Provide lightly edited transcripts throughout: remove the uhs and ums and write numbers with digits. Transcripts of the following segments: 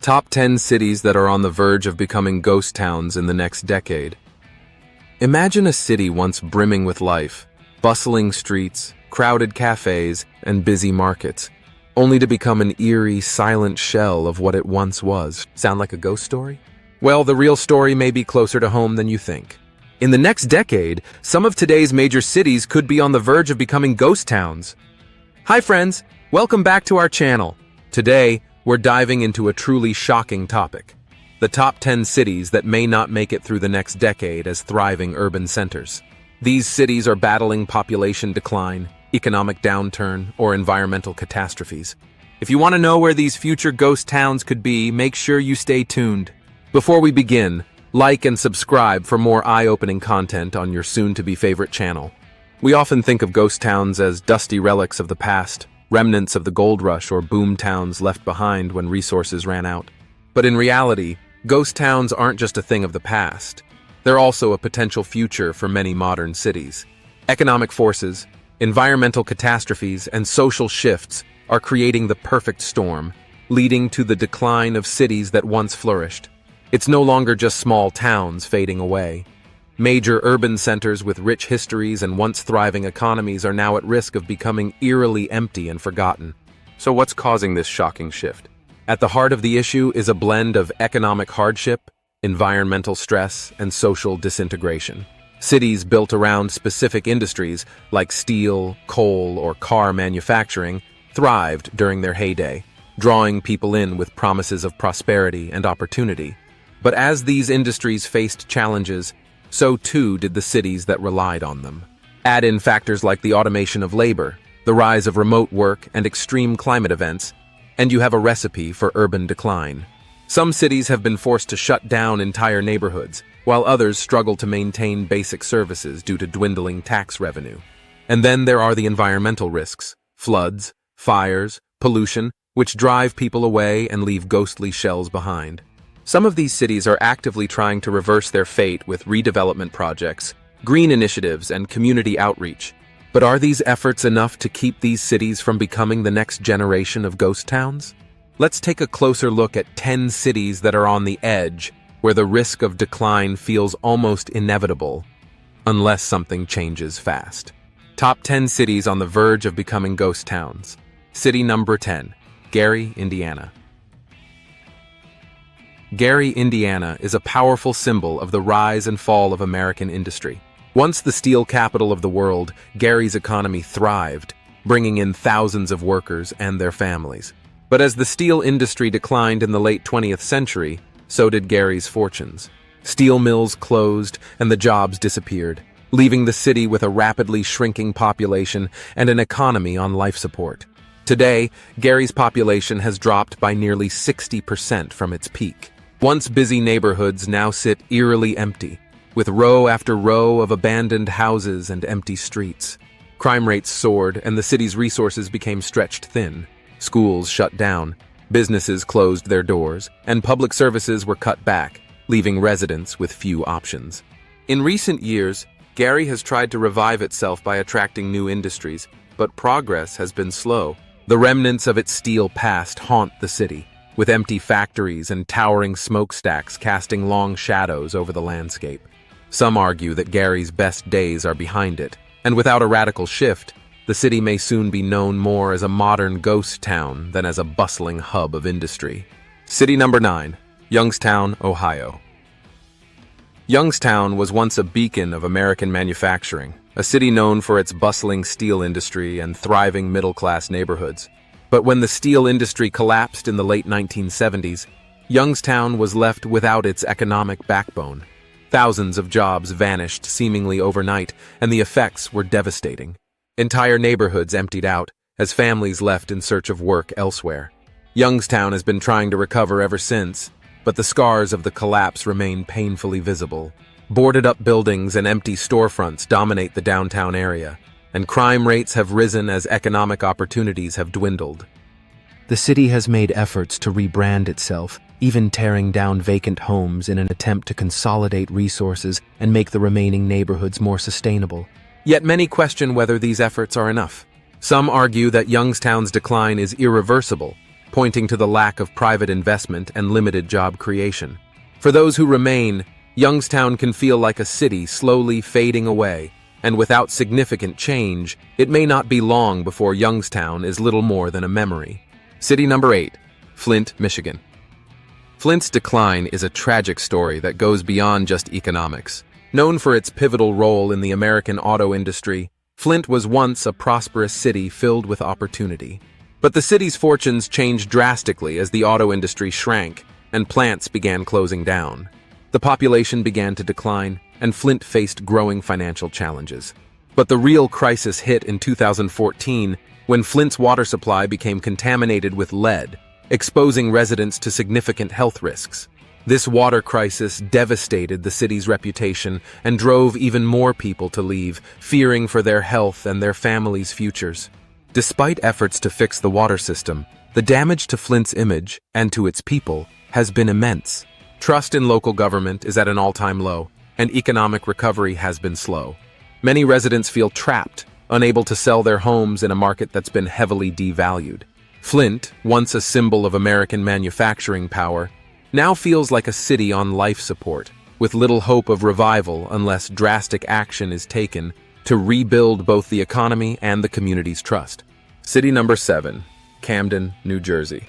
Top 10 cities that are on the verge of becoming ghost towns in the next decade. Imagine a city once brimming with life, bustling streets, crowded cafes, and busy markets, only to become an eerie, silent shell of what it once was. Sound like a ghost story? Well, the real story may be closer to home than you think. In the next decade, some of today's major cities could be on the verge of becoming ghost towns. Hi friends, welcome back to our channel. Today, we're diving into a truly shocking topic: the top 10 cities that may not make it through the next decade as thriving urban centers. These cities are battling population decline, economic downturn, or environmental catastrophes. If you want to know where these future ghost towns could be, make sure you stay tuned. Before we begin, like and subscribe for more eye-opening content on your soon-to-be favorite channel. We often think of ghost towns as dusty relics of the past, remnants of the gold rush or boom towns left behind when resources ran out. But in reality, ghost towns aren't just a thing of the past. They're also a potential future for many modern cities. Economic forces, environmental catastrophes, and social shifts are creating the perfect storm, leading to the decline of cities that once flourished. It's no longer just small towns fading away. Major urban centers with rich histories and once thriving economies are now at risk of becoming eerily empty and forgotten. So what's causing this shocking shift? At the heart of the issue is a blend of economic hardship, environmental stress, and social disintegration. Cities built around specific industries like steel, coal, or car manufacturing thrived during their heyday, drawing people in with promises of prosperity and opportunity. But as these industries faced challenges, so too did the cities that relied on them. Add in factors like the automation of labor, the rise of remote work, and extreme climate events, and you have a recipe for urban decline. Some cities have been forced to shut down entire neighborhoods, while others struggle to maintain basic services due to dwindling tax revenue. And then there are the environmental risks: floods, fires, pollution, which drive people away and leave ghostly shells behind. Some of these cities are actively trying to reverse their fate with redevelopment projects, green initiatives, and community outreach. But are these efforts enough to keep these cities from becoming the next generation of ghost towns? Let's take a closer look at 10 cities that are on the edge, where the risk of decline feels almost inevitable, unless something changes fast. Top 10 cities on the verge of becoming ghost towns. City number 10, Gary, Indiana. Gary, Indiana is a powerful symbol of the rise and fall of American industry. Once the steel capital of the world, Gary's economy thrived, bringing in thousands of workers and their families. But as the steel industry declined in the late 20th century, so did Gary's fortunes. Steel mills closed and the jobs disappeared, leaving the city with a rapidly shrinking population and an economy on life support. Today, Gary's population has dropped by nearly 60% from its peak. Once busy neighborhoods now sit eerily empty, with row after row of abandoned houses and empty streets. Crime rates soared, and the city's resources became stretched thin. Schools shut down, businesses closed their doors, and public services were cut back, leaving residents with few options. In recent years, Gary has tried to revive itself by attracting new industries, but progress has been slow. The remnants of its steel past haunt the city, with empty factories and towering smokestacks casting long shadows over the landscape. Some argue that Gary's best days are behind it, and without a radical shift, the city may soon be known more as a modern ghost town than as a bustling hub of industry. City number 9, Youngstown, Ohio. Youngstown was once a beacon of American manufacturing, a city known for its bustling steel industry and thriving middle-class neighborhoods. But when the steel industry collapsed in the late 1970s, Youngstown was left without its economic backbone. Thousands of jobs vanished seemingly overnight, and the effects were devastating. Entire neighborhoods emptied out, as families left in search of work elsewhere. Youngstown has been trying to recover ever since, but the scars of the collapse remain painfully visible. Boarded-up buildings and empty storefronts dominate the downtown area, and crime rates have risen as economic opportunities have dwindled. The city has made efforts to rebrand itself, even tearing down vacant homes in an attempt to consolidate resources and make the remaining neighborhoods more sustainable. Yet many question whether these efforts are enough. Some argue that Youngstown's decline is irreversible, pointing to the lack of private investment and limited job creation. For those who remain, Youngstown can feel like a city slowly fading away, and without significant change, it may not be long before Youngstown is little more than a memory. City number 8, Flint, Michigan. Flint's decline is a tragic story that goes beyond just economics. Known for its pivotal role in the American auto industry, Flint was once a prosperous city filled with opportunity. But the city's fortunes changed drastically as the auto industry shrank and plants began closing down. The population began to decline, and Flint faced growing financial challenges. But the real crisis hit in 2014 when Flint's water supply became contaminated with lead, exposing residents to significant health risks. This water crisis devastated the city's reputation and drove even more people to leave, fearing for their health and their families' futures. Despite efforts to fix the water system, the damage to Flint's image and to its people has been immense. Trust in local government is at an all-time low, and economic recovery has been slow. Many residents feel trapped, unable to sell their homes in a market that's been heavily devalued. Flint, once a symbol of American manufacturing power, now feels like a city on life support, with little hope of revival unless drastic action is taken to rebuild both the economy and the community's trust. City number 7, Camden, New Jersey.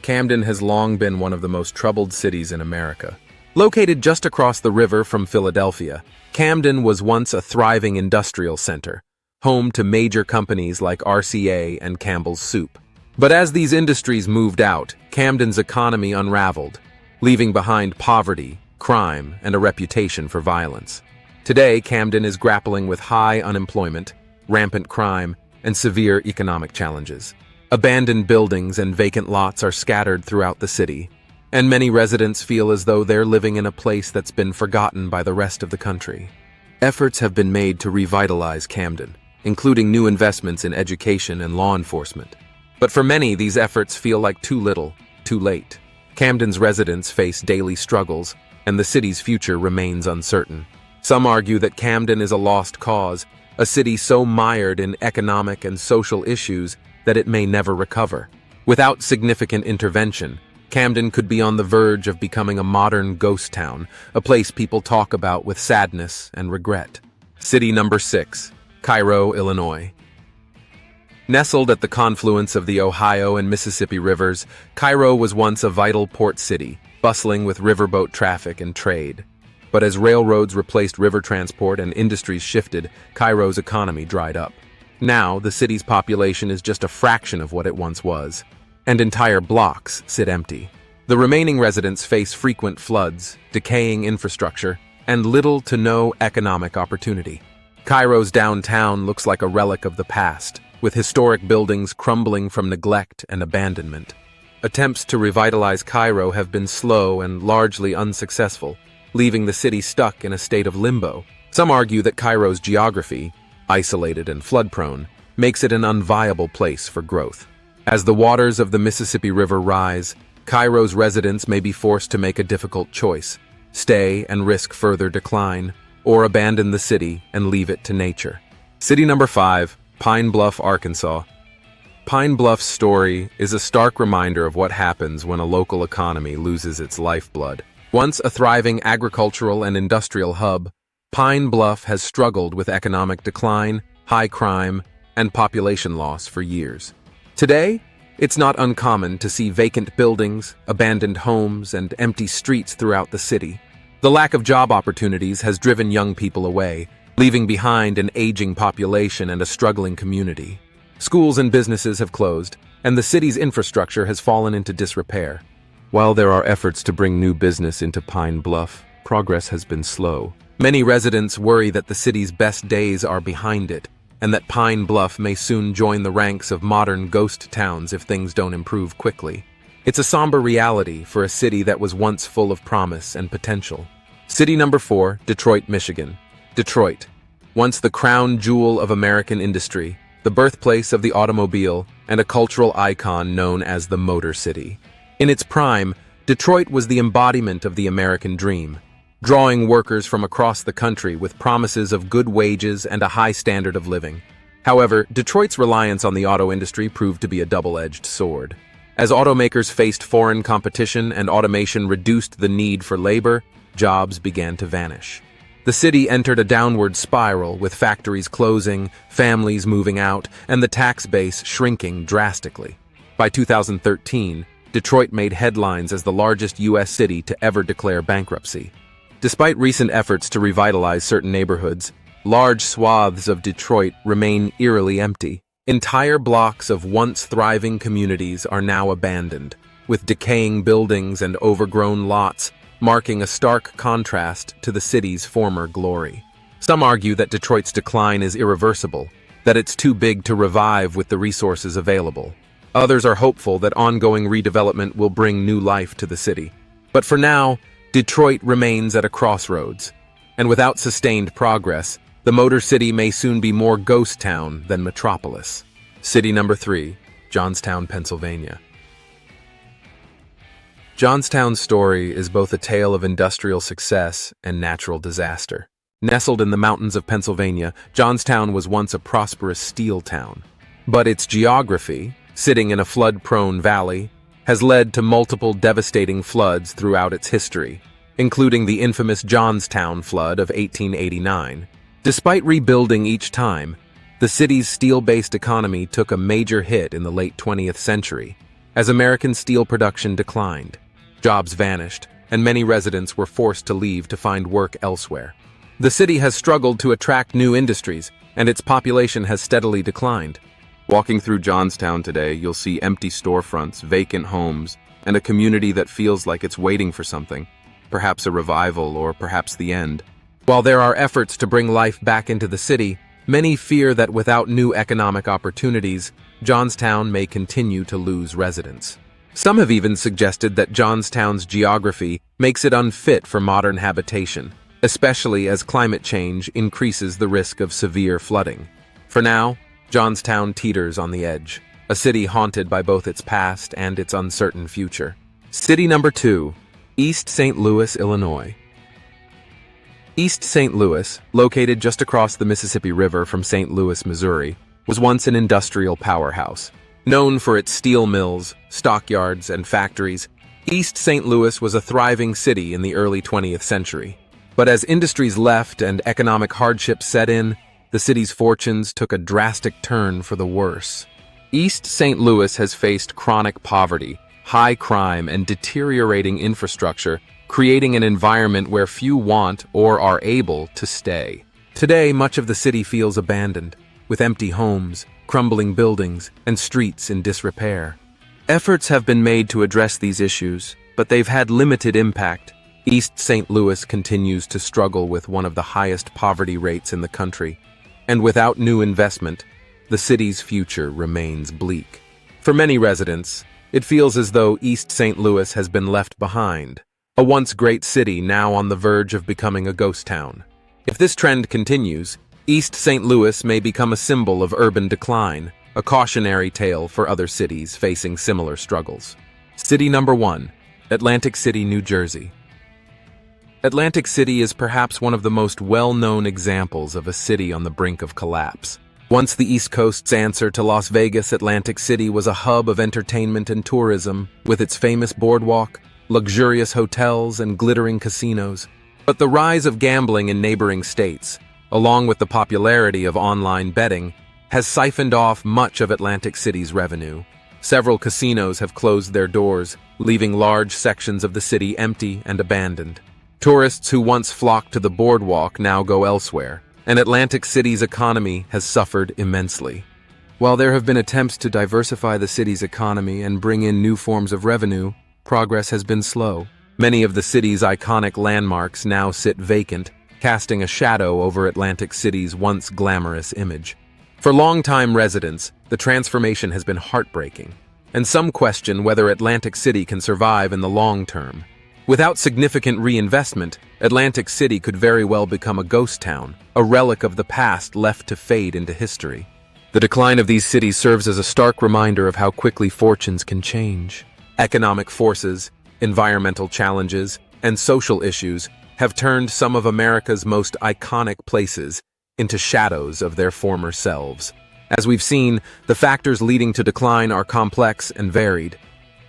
Camden has long been one of the most troubled cities in America. Located just across the river from Philadelphia, Camden was once a thriving industrial center, home to major companies like RCA and Campbell's Soup. But as these industries moved out, Camden's economy unraveled, leaving behind poverty, crime, and a reputation for violence. Today, Camden is grappling with high unemployment, rampant crime, and severe economic challenges. Abandoned buildings and vacant lots are scattered throughout the city, and many residents feel as though they're living in a place that's been forgotten by the rest of the country. Efforts have been made to revitalize Camden, including new investments in education and law enforcement. But for many, these efforts feel like too little, too late. Camden's residents face daily struggles, and the city's future remains uncertain. Some argue that Camden is a lost cause, a city so mired in economic and social issues that it may never recover. Without significant intervention, Camden could be on the verge of becoming a modern ghost town, a place people talk about with sadness and regret. City number 6, Cairo, Illinois. Nestled at the confluence of the Ohio and Mississippi rivers, Cairo was once a vital port city, bustling with riverboat traffic and trade. But as railroads replaced river transport and industries shifted, Cairo's economy dried up. Now, the city's population is just a fraction of what it once was, and entire blocks sit empty. The remaining residents face frequent floods, decaying infrastructure, and little to no economic opportunity. Cairo's downtown looks like a relic of the past, with historic buildings crumbling from neglect and abandonment. Attempts to revitalize Cairo have been slow and largely unsuccessful, leaving the city stuck in a state of limbo. Some argue that Cairo's geography, isolated and flood-prone, makes it an unviable place for growth. As the waters of the Mississippi River rise, Cairo's residents may be forced to make a difficult choice: stay and risk further decline, or abandon the city and leave it to nature. City number 5, Pine Bluff, Arkansas. Pine Bluff's story is a stark reminder of what happens when a local economy loses its lifeblood. Once a thriving agricultural and industrial hub, Pine Bluff has struggled with economic decline, high crime, and population loss for years. Today, it's not uncommon to see vacant buildings, abandoned homes, and empty streets throughout the city. The lack of job opportunities has driven young people away, leaving behind an aging population and a struggling community. Schools and businesses have closed, and the city's infrastructure has fallen into disrepair. While there are efforts to bring new business into Pine Bluff, progress has been slow. Many residents worry that the city's best days are behind it, and that Pine Bluff may soon join the ranks of modern ghost towns if things don't improve quickly. It's a somber reality for a city that was once full of promise and potential. City number 4, Detroit, Michigan. Detroit, once the crown jewel of American industry, the birthplace of the automobile, and a cultural icon known as the Motor City. In its prime, Detroit was the embodiment of the American dream, drawing workers from across the country with promises of good wages and a high standard of living. However, Detroit's reliance on the auto industry proved to be a double-edged sword. As automakers faced foreign competition and automation reduced the need for labor, jobs began to vanish. The city entered a downward spiral, with factories closing, families moving out, and the tax base shrinking drastically. By 2013, Detroit made headlines as the largest U.S. city to ever declare bankruptcy. Despite recent efforts to revitalize certain neighborhoods, large swaths of Detroit remain eerily empty. Entire blocks of once thriving communities are now abandoned, with decaying buildings and overgrown lots marking a stark contrast to the city's former glory. Some argue that Detroit's decline is irreversible, that it's too big to revive with the resources available. Others are hopeful that ongoing redevelopment will bring new life to the city. But for now, Detroit remains at a crossroads, and without sustained progress, the Motor City may soon be more ghost town than metropolis. City number 3, Johnstown, Pennsylvania. Johnstown's story is both a tale of industrial success and natural disaster. Nestled in the mountains of Pennsylvania, Johnstown was once a prosperous steel town. But its geography, sitting in a flood-prone valley, has led to multiple devastating floods throughout its history, including the infamous Johnstown flood of 1889. Despite rebuilding each time, the city's steel-based economy took a major hit in the late 20th century, as American steel production declined. Jobs vanished, and many residents were forced to leave to find work elsewhere. The city has struggled to attract new industries, and its population has steadily declined. Walking through Johnstown today, you'll see empty storefronts, vacant homes, and a community that feels like it's waiting for something, perhaps a revival or perhaps the end. While there are efforts to bring life back into the city, many fear that without new economic opportunities, Johnstown may continue to lose residents. Some have even suggested that Johnstown's geography makes it unfit for modern habitation, especially as climate change increases the risk of severe flooding. For now, Johnstown teeters on the edge, a city haunted by both its past and its uncertain future. City number 2, East St. Louis, Illinois. East St. Louis, located just across the Mississippi River from St. Louis, Missouri, was once an industrial powerhouse. Known for its steel mills, stockyards, and factories, East St. Louis was a thriving city in the early 20th century. But as industries left and economic hardship set in, the city's fortunes took a drastic turn for the worse. East St. Louis has faced chronic poverty, high crime, and deteriorating infrastructure, creating an environment where few want or are able to stay. Today, much of the city feels abandoned, with empty homes, crumbling buildings, and streets in disrepair. Efforts have been made to address these issues, but they've had limited impact. East St. Louis continues to struggle with one of the highest poverty rates in the country, and without new investment, the city's future remains bleak. For many residents, it feels as though East St. Louis has been left behind, a once great city now on the verge of becoming a ghost town. If this trend continues, East St. Louis may become a symbol of urban decline, a cautionary tale for other cities facing similar struggles. City number 1, Atlantic City, New Jersey. Atlantic City is perhaps one of the most well-known examples of a city on the brink of collapse. Once the East Coast's answer to Las Vegas, Atlantic City was a hub of entertainment and tourism, with its famous boardwalk, luxurious hotels, and glittering casinos. But the rise of gambling in neighboring states, along with the popularity of online betting, has siphoned off much of Atlantic City's revenue. Several casinos have closed their doors, leaving large sections of the city empty and abandoned. Tourists who once flocked to the boardwalk now go elsewhere, and Atlantic City's economy has suffered immensely. While there have been attempts to diversify the city's economy and bring in new forms of revenue, progress has been slow. Many of the city's iconic landmarks now sit vacant, casting a shadow over Atlantic City's once glamorous image. For longtime residents, the transformation has been heartbreaking, and some question whether Atlantic City can survive in the long term. Without significant reinvestment, Atlantic City could very well become a ghost town, a relic of the past left to fade into history. The decline of these cities serves as a stark reminder of how quickly fortunes can change. Economic forces, environmental challenges, and social issues have turned some of America's most iconic places into shadows of their former selves. As we've seen, the factors leading to decline are complex and varied.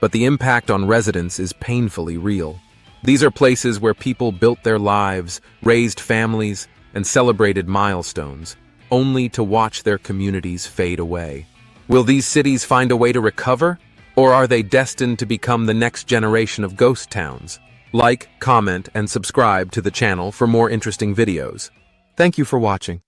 but the impact on residents is painfully real. These are places where people built their lives, raised families, and celebrated milestones, only to watch their communities fade away. Will these cities find a way to recover, or are they destined to become the next generation of ghost towns? Like, comment, and subscribe to the channel for more interesting videos. Thank you for watching.